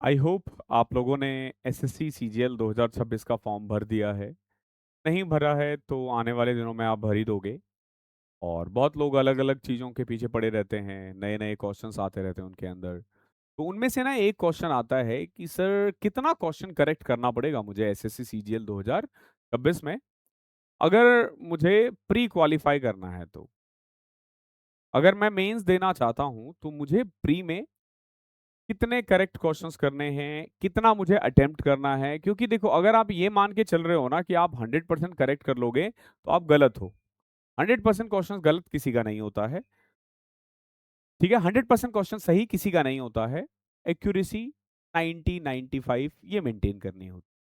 I hope आप लोगों ने एसएससी सीजीएल 2026 का फॉर्म भर दिया है। नहीं भरा है तो आने वाले दिनों में आप भर ही दोगे। और बहुत लोग अलग-अलग चीज़ों के पीछे पड़े रहते हैं, नए-नए क्वेश्चंस आते रहते हैं उनके अंदर। तो उनमें से ना एक क्वेश्चन आता है कि सर कितना क्वेश्चन करेक्ट करना पड़ेगा मुझे एसएससी सीजीएल 2026 में, अगर मुझे प्री क्वालिफाई करना है तो? अगर मैं मेंस देना चाहता हूँ तो मुझे प्री में कितने करेक्ट क्वेश्चंस करने हैं, कितना मुझे अटेम्प्ट करना है? क्योंकि देखो अगर आप ये मान के चल रहे हो ना कि आप 100% करेक्ट कर लोगे, तो आप गलत हो। 100% क्वेश्चंस गलत किसी का नहीं होता है, ठीक है? 100% क्वेश्चन सही किसी का नहीं होता है। एक्यूरेसी 90, 95 ये मेंटेन करनी होती है।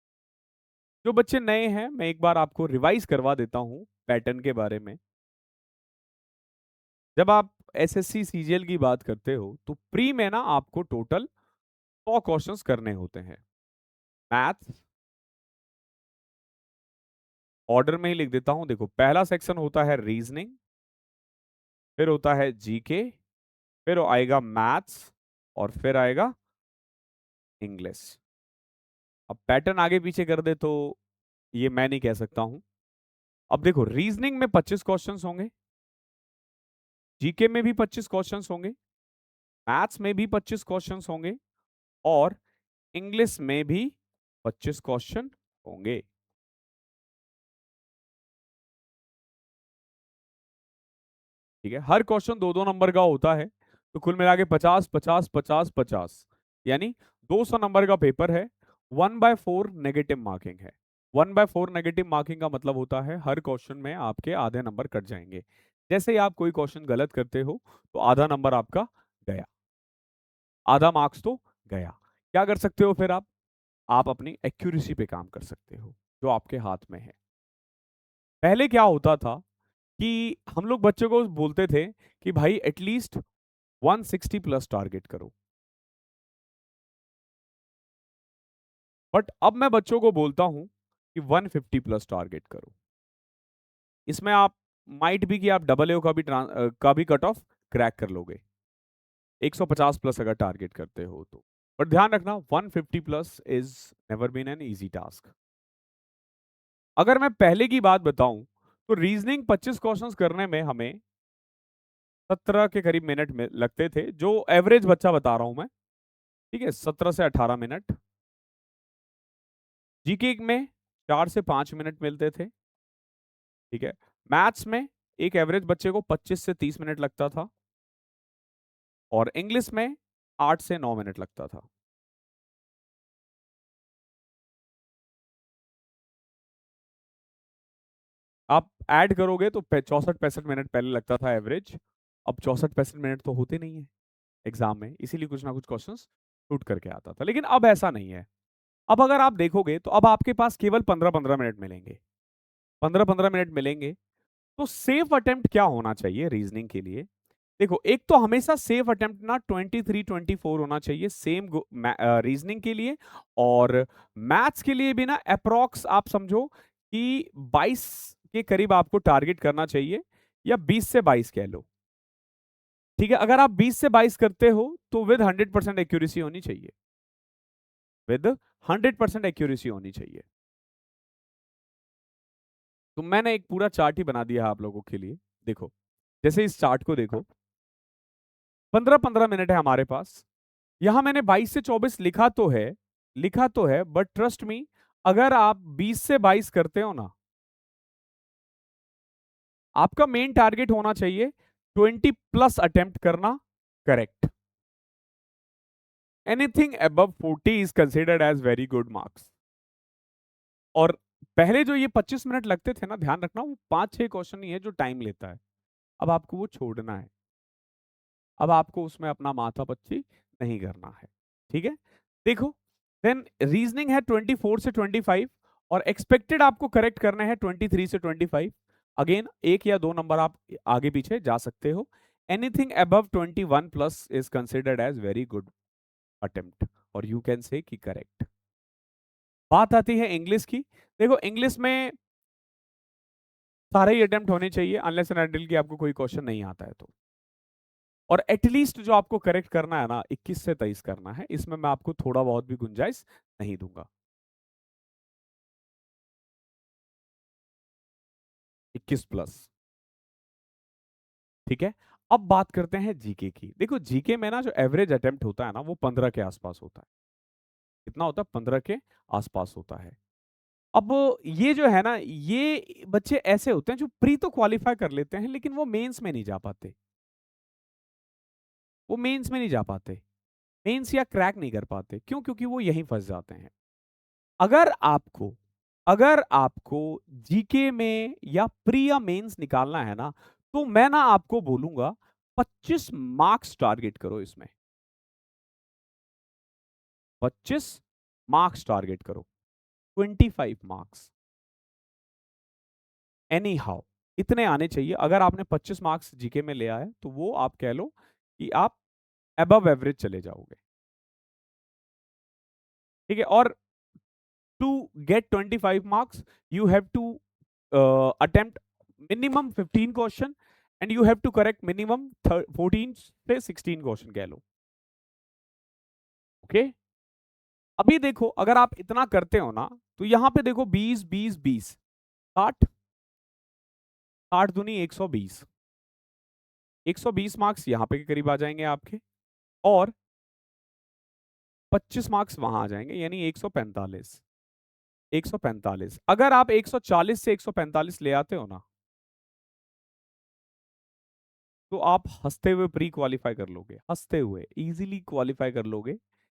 जो बच्चे नए हैं, मैं एक बार आपको रिवाइज़ करवा देता हूँ पैटर्न के बारे में। जब आप एसएससी सीजीएल की बात करते हो, तो प्री में ना आपको टोटल 100 क्वेश्चंस करने होते हैं। मैथ्स ऑर्डर में ही लिख देता हूँ। देखो पहला सेक्शन होता है रीजनिंग, फिर होता है जीके, फिर आएगा मैथ्स और फिर आएगा इंग्लिश। अब पैटर्न आगे पीछे कर दे तो ये मैं नहीं कह सकता हूं। अब देखो रीजनिंग में 25 क्वेश्चंस होंगे, जीके में भी 25 क्वेश्चंस होंगे, मैथ्स में भी 25 क्वेश्चंस होंगे और इंग्लिश में भी 25 क्वेश्चन होंगे। ठीक है, हर क्वेश्चन दो दो नंबर का होता है, तो कुल मिला के 50 50 50 50 यानी 200 नंबर का पेपर है। 1/4 नेगेटिव मार्किंग है। 1/4 नेगेटिव मार्किंग का मतलब होता है हर क्वेश्चन में आपके आधे नंबर कट जाएंगे। जैसे ही आप कोई क्वेश्चन गलत करते हो तो आधा नंबर आपका गया, आधा मार्क्स तो गया। क्या कर सकते हो फिर आप अपनी एक्यूरेसी पे काम कर सकते हो जो आपके हाथ में है। पहले क्या होता था कि हम लोग बच्चों को बोलते थे कि भाई एटलीस्ट 160 प्लस टारगेट करो, बट अब मैं बच्चों को बोलता हूं कि 150 प्लस टारगेट करो। इसमें आप माइट भी कि आप डबल ए का भी कट ऑफ क्रैक कर लोगे 150 प्लस अगर टारगेट करते हो तो। पर ध्यान रखना 150 plus is never been an easy task. अगर मैं पहले की बात बताऊं तो रीजनिंग 25 क्वेश्चंस करने में हमें 17 के करीब मिनट में लगते थे, जो एवरेज बच्चा बता रहा हूं मैं। ठीक है, 17 से 18 मिनट। जीके में 4 से 5 मिनट मिलते थे। ठीक है, मैथ्स में एक एवरेज बच्चे को 25 से 30 मिनट लगता था और इंग्लिश में 8 से 9 मिनट लगता था। आप ऐड करोगे तो 64-65 मिनट पहले लगता था एवरेज। अब 64-65 मिनट तो होते नहीं है एग्जाम में, इसीलिए कुछ ना कुछ क्वेश्चंस शूट करके आता था, लेकिन अब ऐसा नहीं है। अब अगर आप देखोगे तो अब आपके पास केवल 15-15 मिनट मिलेंगे। 15-15 मिनट मिलेंगे। तो सेफ अटेम्प्ट क्या होना चाहिए रीजनिंग के लिए? देखो एक तो हमेशा सेफ अटेम्प्ट ना 23-24 होना चाहिए सेम रीजनिंग के लिए। और मैथ्स के लिए भी ना अप्रोक्स आप समझो कि 22 के करीब आपको टारगेट करना चाहिए, या 20 से 22 कह लो। ठीक है, अगर आप 20 से 22 करते हो तो विद 100% एक्यूरेसी होनी चाहिए, विद 100% एक्यूरेसी होनी चाहिए। तो मैंने एक पूरा चार्ट ही बना दिया है आप लोगों के लिए। देखो जैसे इस चार्ट को देखो, 15-15 मिनट है हमारे पास। यहां मैंने 22 से 24 लिखा तो है बट ट्रस्ट मी, अगर आप 20 से 22 करते हो ना, आपका मेन टारगेट होना चाहिए 20 प्लस अटेम्प्ट करना correct. Anything above 40 is considered as very good marks. और पहले जो ये 25 मिनट लगते थे ना, ध्यान रखना वो 5-6 क्वेश्चन ही है जो टाइम लेता है। अब आपको वो छोड़ना है, अब आपको उसमें अपना माथा पच्ची नहीं करना है। ठीक है, देखो देन रीजनिंग है 24 से 25 और एक्सपेक्टेड आपको करेक्ट करना है 23 से 25। अगेन एक या दो नंबर आप आगे पीछे जा सकते हो। Anything above 21 plus is considered as very good attempt और यू कैन से कि करेक्ट। बात आती है इंग्लिश की। देखो इंग्लिश में सारे ही अटेम्प्ट होने चाहिए अनलेस एंड अनटिल कि आपको कोई क्वेश्चन नहीं आता है तो। और एटलीस्ट जो आपको करेक्ट करना है ना 21 से 23 करना है, इसमें मैं आपको थोड़ा बहुत भी गुंजाइश नहीं दूंगा। 21 प्लस। ठीक है। अब बात करते हैं जीके की। देखो जीके में ना जो एवरेज अटेम्प्ट होता है ना वो 15 के आसपास होता है। कितना होता है? 15 के आसपास होता है। अब ये जो है ना, ये बच्चे ऐसे होते हैं जो प्री तो क्वालिफाई कर लेते हैं लेकिन वो मेंस में नहीं जा पाते। वो मेंस में नहीं जा पाते, मेंस या क्रैक नहीं कर पाते। क्यों? क्योंकि वो यहीं फंस जाते हैं। अगर आपको अगर आपको जीके में या प्री या मेंस निकालना है ना, तो मैं ना आपको बोलूंगा 25 मार्क्स टारगेट करो इसमें। 25 मार्क्स टारगेट करो। 25 मार्क्स एनी हाउ इतने आने चाहिए। अगर आपने 25 मार्क्स जीके में ले आए तो वो आप कह लो कि आप अबव एवरेज चले जाओगे। ठीक है। और to get 25 marks you have to attempt minimum 15 question and you have to correct minimum 14 से 16 क्वेश्चन कह लो। ओके। अभी देखो अगर आप इतना करते हो ना तो यहां पे देखो 20 20 20 60 60 दूनी 120। 120 मार्क्स यहां पे के करीब आ जाएंगे आपके, और 25 मार्क्स वहां आ जाएंगे, यानी 145। 145 अगर आप 140 से 145 ले आते हो ना, तो आप हंसते हुए प्री क्वालिफाई कर लोगे, हंसते हुए इजीली क्वालिफाई कर लोगे।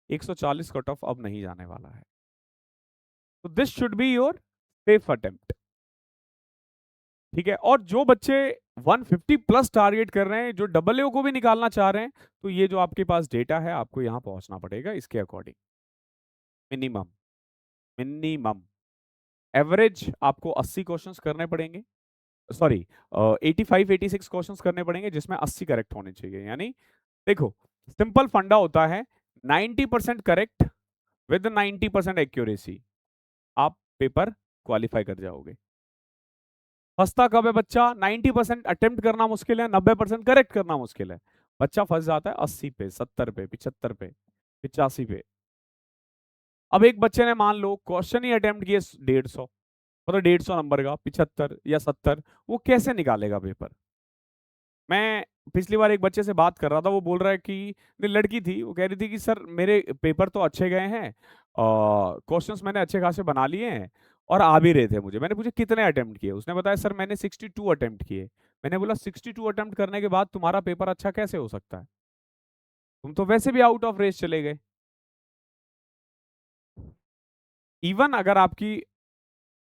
140 कट ऑफ अब नहीं जाने वाला है। तो this should be your safe attempt. ठीक है। और जो बच्चे 150 प्लस टारगेट कर रहे हैं, जो डबल को भी निकालना चाह रहे हैं, तो ये जो आपके पास डेटा है आपको यहां पहुंचना पड़ेगा इसके अकॉर्डिंग। मिनिमम मिनिमम एवरेज आपको 80 क्वेश्चंस करने पड़ेंगे, सॉरी 85 86 क्वेश्चंस करने पड़ेंगे जिसमें 80 करेक्ट होने चाहिए। यानी देखो सिंपल फंडा होता है, 90% करेक्ट विद 90% एक्यूरेसी आप पेपर क्वालिफाई कर जाओगे। फंसता कब है बच्चा? 90% अटेम्प्ट करना मुश्किल है, 90% करेक्ट करना मुश्किल है। बच्चा फंस जाता है 80 पे, 70 पे, 75 पे, 85 पे। अब एक बच्चे ने मान लो क्वेश्चन ही अटेम्प्ट किए 150, मतलब 150 नंबर का 75 या 70, वो कैसे निकालेगा पेपर? मैं पिछली बार एक बच्चे से बात कर रहा था, वो बोल रहा है कि लड़की थी, वो कह रही थी कि सर मेरे पेपर तो अच्छे गए हैं, क्वेश्चंस मैंने अच्छे खासे बना लिए हैं और आ भी रहे थे मुझे। मैंने पूछा कितने अटेम्प्ट किए? उसने बताया सर मैंने 62 अटेम्प्ट किए। मैंने बोला 62 अटेम्प्ट करने के बाद तुम्हारा पेपर अच्छा कैसे हो सकता है? तुम तो वैसे भी आउट ऑफ रेस चले गए। इवन अगर आपकी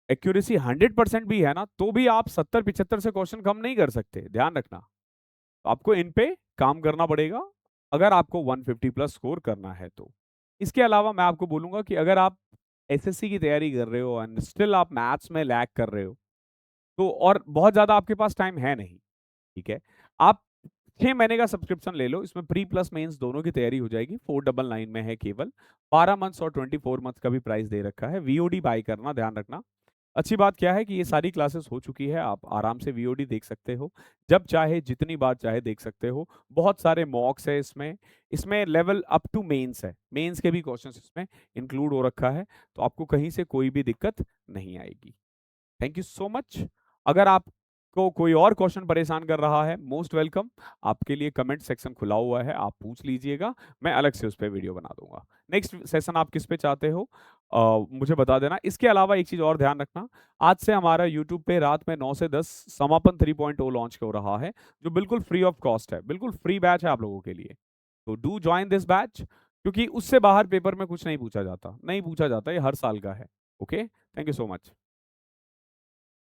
एक्यूरेसी 100% भी है ना, तो भी आप 70 75 से क्वेश्चन कम नहीं कर सकते, ध्यान रखना। तो आपको इन पे काम करना पड़ेगा अगर आपको 150 प्लस स्कोर करना है तो। इसके अलावा मैं आपको बोलूंगा कि अगर आप एसएससी की तैयारी कर रहे हो एंड स्टिल आप मैथ्स में लैग कर रहे हो, तो और बहुत ज्यादा आपके पास टाइम है नहीं, ठीक है, आप 6 महीने का सब्सक्रिप्शन ले लो। इसमें प्री प्लस मेंस दोनों की तैयारी हो जाएगी। 499 में है केवल। 12 मंथ्स और 24 मंथ्स का भी प्राइस दे रखा है। वीओडी बाय करना, ध्यान रखना। अच्छी बात क्या है कि ये सारी क्लासेस हो चुकी है, आप आराम से वीओडी देख सकते हो, जब चाहे जितनी बार चाहे देख सकते हो। बहुत सारे मॉक्स है इसमें। इसमें लेवल अप टू मेंस है, मेंस के भी क्वेश्चंस इसमें इंक्लूड हो रखा है, तो आपको कहीं से कोई भी दिक्कत नहीं आएगी। Thank you so much. अगर आपको कोई और क्वेश्चन परेशान कर रहा है, मोस्ट वेलकम। आपके लिए कमेंट सेक्शन खुला हुआ है, आप पूछ लीजिएगा, मैं अलग से उस पर वीडियो बना दूंगा। नेक्स्ट सेशन आप किस पे चाहते हो मुझे बता देना। इसके अलावा एक चीज और ध्यान रखना, आज से हमारा यूट्यूब पे रात में 9 से 10 समापन 3.0 लॉन्च हो रहा है, जो बिल्कुल फ्री ऑफ कॉस्ट है, बिल्कुल फ्री बैच है आप लोगों के लिए। तो डू ज्वाइन दिस बैच, क्योंकि उससे बाहर पेपर में कुछ नहीं पूछा जाता, नहीं पूछा जाता, ये हर साल का है। Okay, thank you so much.